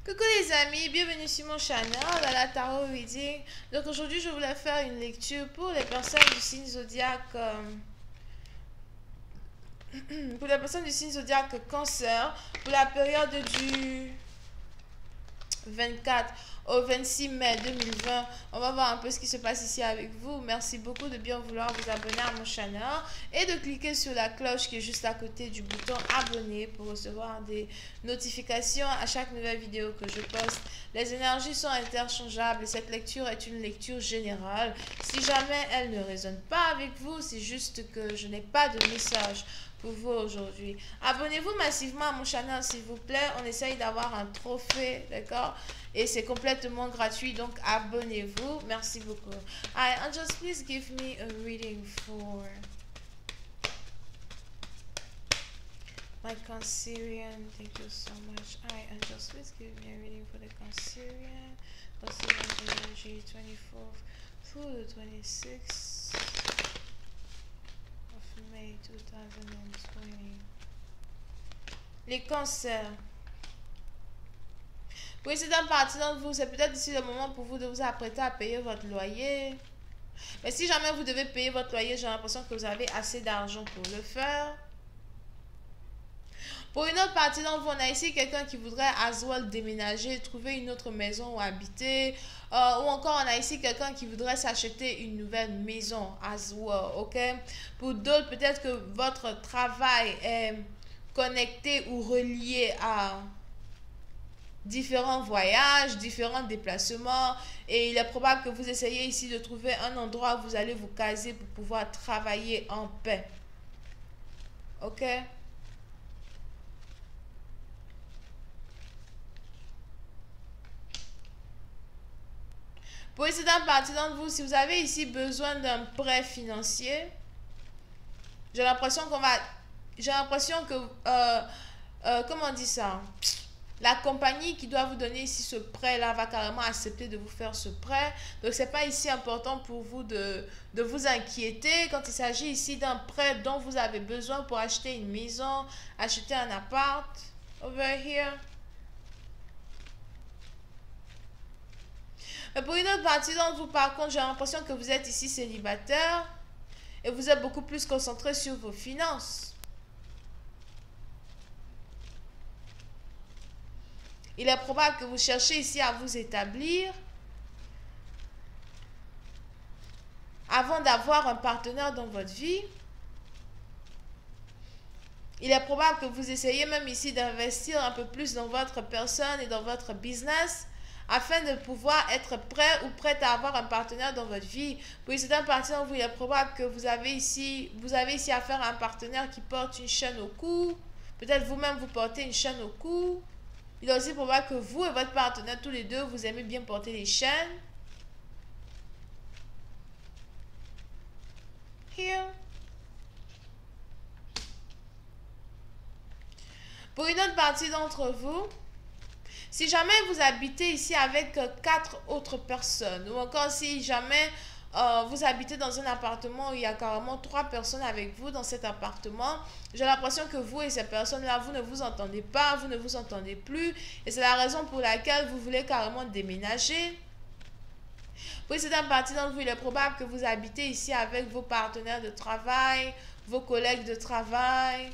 Coucou les amis, bienvenue sur mon channel à la Tarot Reading. Donc aujourd'hui je voulais faire une lecture pour les personnes du signe zodiaque pour les personnes du signe zodiaque Cancer pour la période du 24 au 26 mai 2020. On va voir un peu ce qui se passe ici avec vous. Merci beaucoup de bien vouloir vous abonner à mon channel et de cliquer sur la cloche qui est juste à côté du bouton abonner pour recevoir des notifications à chaque nouvelle vidéo que je poste. Les énergies sont interchangeables et cette lecture est une lecture générale. Si jamais elle ne résonne pas avec vous, c'est juste que je n'ai pas de message pour vous aujourd'hui. Abonnez-vous massivement à mon channel s'il vous plaît. On essaye d'avoir un trophée, d'accord? Et c'est complètement gratuit, donc abonnez-vous. Merci beaucoup. Alright, and just please give me a reading for my Cancerian. Thank you so much. Alright, and just please give me a reading for the Cancerian. Cancerian energy 24th through the 26th of May 2020. Les cancers. Oui, c'est un partie d'entre vous. C'est peut-être ici le moment pour vous de vous apprêter à payer votre loyer. Mais si jamais vous devez payer votre loyer, j'ai l'impression que vous avez assez d'argent pour le faire. Pour une autre partie d'entre vous, on a ici quelqu'un qui voudrait as well déménager, trouver une autre maison où habiter. Ou encore, on a ici quelqu'un qui voudrait s'acheter une nouvelle maison as well, ok? Pour d'autres, peut-être que votre travail est connecté ou relié à différents voyages, différents déplacements, et il est probable que vous essayez ici de trouver un endroit où vous allez vous caser pour pouvoir travailler en paix. Ok? Pour une certaine partie d'entre vous, si vous avez ici besoin d'un prêt financier, j'ai l'impression que comment on dit ça? La compagnie qui doit vous donner ici ce prêt-là va carrément accepter de vous faire ce prêt. Donc, ce n'est pas ici important pour vous de vous inquiéter quand il s'agit ici d'un prêt dont vous avez besoin pour acheter une maison, acheter un appart. Over here. Mais pour une autre partie d'entre vous, par contre, j'ai l'impression que vous êtes ici célibataire et vous êtes beaucoup plus concentré sur vos finances. Il est probable que vous cherchez ici à vous établir avant d'avoir un partenaire dans votre vie. Il est probable que vous essayez même ici d'investir un peu plus dans votre personne et dans votre business afin de pouvoir être prêt ou prête à avoir un partenaire dans votre vie. Pour certaines parties d'entre vous, il est probable que vous avez ici affaire à un partenaire qui porte une chaîne au cou. Peut-être vous-même vous portez une chaîne au cou. Il est aussi probable que vous et votre partenaire, tous les deux, vous aimez bien porter les chaînes. Here. Pour une autre partie d'entre vous, si jamais vous habitez ici avec 4 autres personnes, ou encore si jamais vous habitez dans un appartement où il y a carrément 3 personnes avec vous dans cet appartement, j'ai l'impression que vous et ces personnes-là, vous ne vous entendez pas, vous ne vous entendez plus, et c'est la raison pour laquelle vous voulez carrément déménager. Pour cette partie d'entre vous, il est probable que vous habitez ici avec vos partenaires de travail, vos collègues de travail.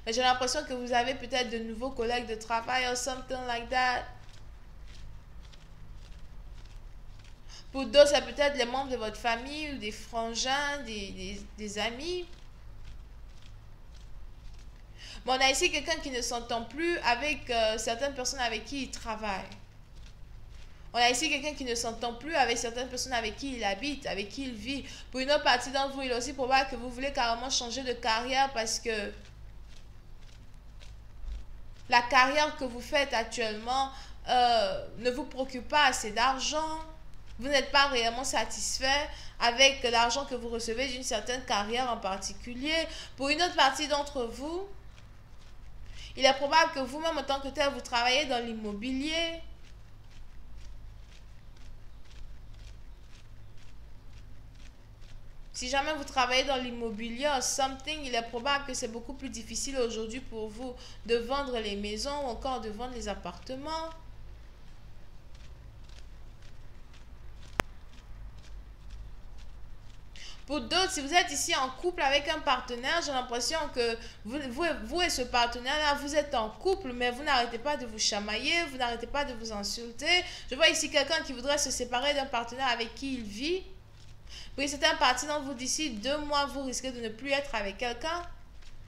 Mais j'ai l'impression que vous avez peut-être de nouveaux collègues de travail or something like that. Pour d'autres, c'est peut-être les membres de votre famille ou des frangins, des amis. Mais on a ici quelqu'un qui ne s'entend plus avec certaines personnes avec qui il travaille. On a ici quelqu'un qui ne s'entend plus avec certaines personnes avec qui il habite, avec qui il vit. Pour une autre partie d'entre vous, il est aussi probable que vous voulez carrément changer de carrière parce que la carrière que vous faites actuellement ne vous procure pas assez d'argent. Vous n'êtes pas réellement satisfait avec l'argent que vous recevez d'une certaine carrière en particulier. Pour une autre partie d'entre vous, il est probable que vous-même en tant que tel, vous travaillez dans l'immobilier. Si jamais vous travaillez dans l'immobilier, something, il est probable que c'est beaucoup plus difficile aujourd'hui pour vous de vendre les maisons ou encore de vendre les appartements. Pour d'autres, si vous êtes ici en couple avec un partenaire, j'ai l'impression que vous et ce partenaire-là, vous êtes en couple, mais vous n'arrêtez pas de vous chamailler, vous n'arrêtez pas de vous insulter. Je vois ici quelqu'un qui voudrait se séparer d'un partenaire avec qui il vit. Pour certains partenaires, vous d'ici 2 mois, vous risquez de ne plus être avec quelqu'un.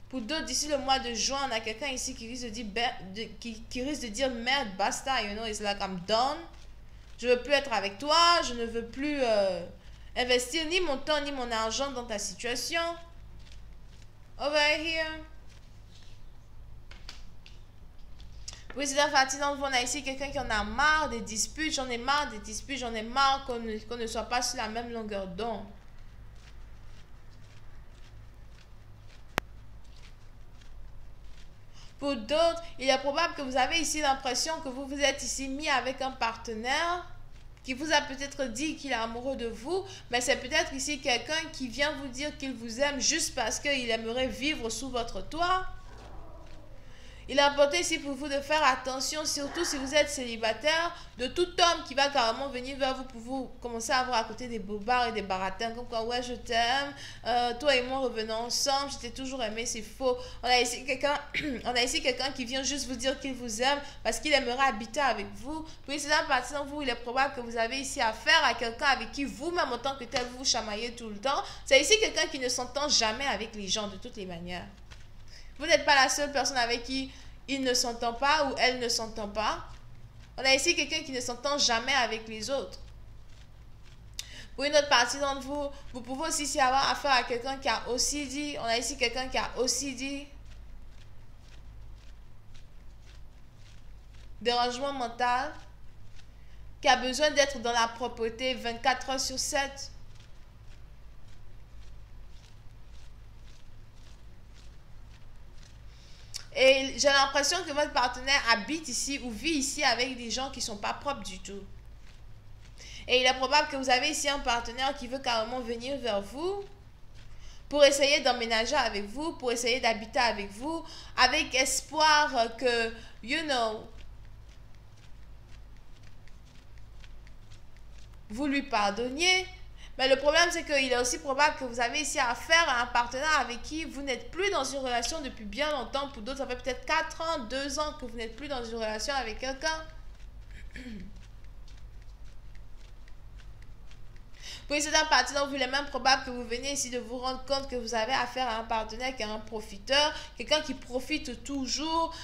Pour d'autres, d'ici le mois de juin, on a quelqu'un ici qui risque de dire, qui risque de dire merde, basta, you know, it's like I'm done. Je ne veux plus être avec toi, je ne veux plus investir ni mon temps ni mon argent dans ta situation. Over here. Oui, c'est un fatigant. On a ici quelqu'un qui en a marre des disputes. J'en ai marre des disputes. J'en ai marre qu'on ne soit pas sur la même longueur d'onde. Pour d'autres, il est probable que vous avez ici l'impression que vous vous êtes ici mis avec un partenaire qui vous a peut-être dit qu'il est amoureux de vous, mais c'est peut-être ici quelqu'un qui vient vous dire qu'il vous aime juste parce qu'il aimerait vivre sous votre toit. Il est important ici pour vous de faire attention, surtout si vous êtes célibataire, de tout homme qui va carrément venir vers vous pour vous commencer à avoir à côté des bobards et des baratins, comme quoi, ouais, je t'aime, toi et moi revenons ensemble, je t'ai toujours aimé, c'est faux. On a ici quelqu'un qui vient juste vous dire qu'il vous aime parce qu'il aimerait habiter avec vous. Puis c'est un parti dans vous, il est probable que vous avez ici affaire à quelqu'un avec qui vous-même, en tant que tel, vous vous chamaillez tout le temps. C'est ici quelqu'un qui ne s'entend jamais avec les gens de toutes les manières. Vous n'êtes pas la seule personne avec qui il ne s'entend pas ou elle ne s'entend pas. On a ici quelqu'un qui ne s'entend jamais avec les autres. Pour une autre partie d'entre vous, vous pouvez aussi ici avoir affaire à quelqu'un qui a OCD. On a ici quelqu'un qui a OCD. Dérangement mental. Qui a besoin d'être dans la propreté 24 heures sur 7. Et j'ai l'impression que votre partenaire habite ici ou vit ici avec des gens qui ne sont pas propres du tout. Et il est probable que vous avez ici un partenaire qui veut carrément venir vers vous pour essayer d'emménager avec vous, pour essayer d'habiter avec vous, avec espoir que, you know, vous lui pardonniez. Mais le problème, c'est qu'il est aussi probable que vous avez ici affaire à un partenaire avec qui vous n'êtes plus dans une relation depuis bien longtemps. Pour d'autres, ça fait peut-être 4 ans, 2 ans que vous n'êtes plus dans une relation avec quelqu'un. Pour certains partenaires, il est même probable que vous veniez ici de vous rendre compte que vous avez affaire à un partenaire qui est un profiteur, quelqu'un qui profite toujours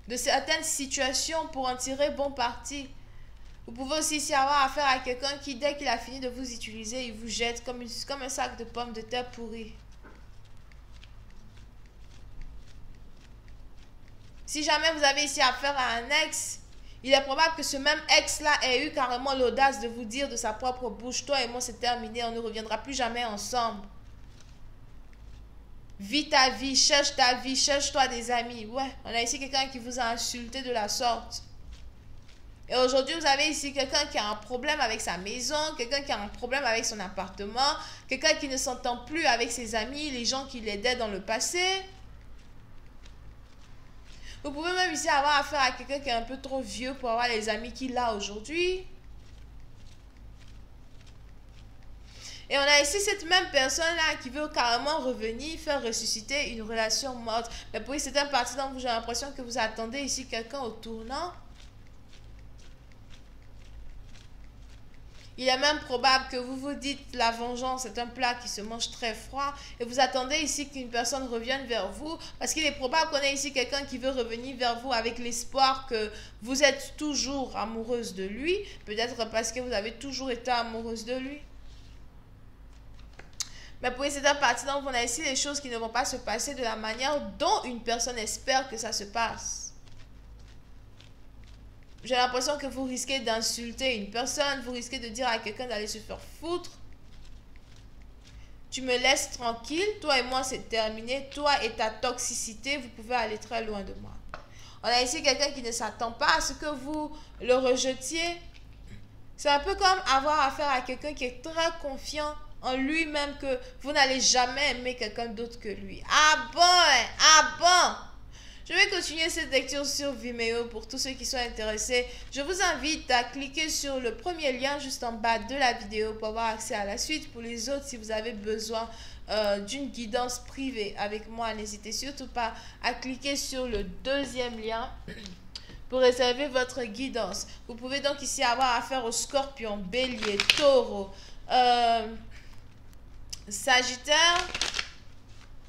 de certaines situations pour en tirer bon parti. Vous pouvez aussi ici avoir affaire à quelqu'un qui, dès qu'il a fini de vous utiliser, il vous jette comme un sac de pommes de terre pourries. Si jamais vous avez ici affaire à un ex, il est probable que ce même ex-là ait eu carrément l'audace de vous dire de sa propre bouche, toi et moi c'est terminé, on ne reviendra plus jamais ensemble. Vis ta vie, cherche-toi des amis. Ouais, on a ici quelqu'un qui vous a insulté de la sorte. Et aujourd'hui, vous avez ici quelqu'un qui a un problème avec sa maison, quelqu'un qui a un problème avec son appartement, quelqu'un qui ne s'entend plus avec ses amis, les gens qui l'aidaient dans le passé. Vous pouvez même ici avoir affaire à quelqu'un qui est un peu trop vieux pour avoir les amis qu'il a aujourd'hui. Et on a ici cette même personne-là qui veut carrément revenir, faire ressusciter une relation morte. Mais pour certains parties d'entre vous, j'ai l'impression que vous attendez ici quelqu'un au tournant. Il est même probable que vous vous dites la vengeance est un plat qui se mange très froid et vous attendez ici qu'une personne revienne vers vous parce qu'il est probable qu'on ait ici quelqu'un qui veut revenir vers vous avec l'espoir que vous êtes toujours amoureuse de lui, peut-être parce que vous avez toujours été amoureuse de lui. Mais pour cette partie, donc, on a ici des choses qui ne vont pas se passer de la manière dont une personne espère que ça se passe. J'ai l'impression que vous risquez d'insulter une personne, vous risquez de dire à quelqu'un d'aller se faire foutre. Tu me laisses tranquille, toi et moi c'est terminé, toi et ta toxicité, vous pouvez aller très loin de moi. On a ici quelqu'un qui ne s'attend pas à ce que vous le rejetiez. C'est un peu comme avoir affaire à quelqu'un qui est très confiant en lui-même que vous n'allez jamais aimer quelqu'un d'autre que lui. Ah bon, hein? Ah bon? Je vais continuer cette lecture sur Vimeo pour tous ceux qui sont intéressés. Je vous invite à cliquer sur le premier lien juste en bas de la vidéo pour avoir accès à la suite. Pour les autres, si vous avez besoin d'une guidance privée avec moi, n'hésitez surtout pas à cliquer sur le deuxième lien pour réserver votre guidance. Vous pouvez donc ici avoir affaire aux scorpions, bélier, taureau, sagittaire,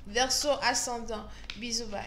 verseau ascendant. Bisous, bye.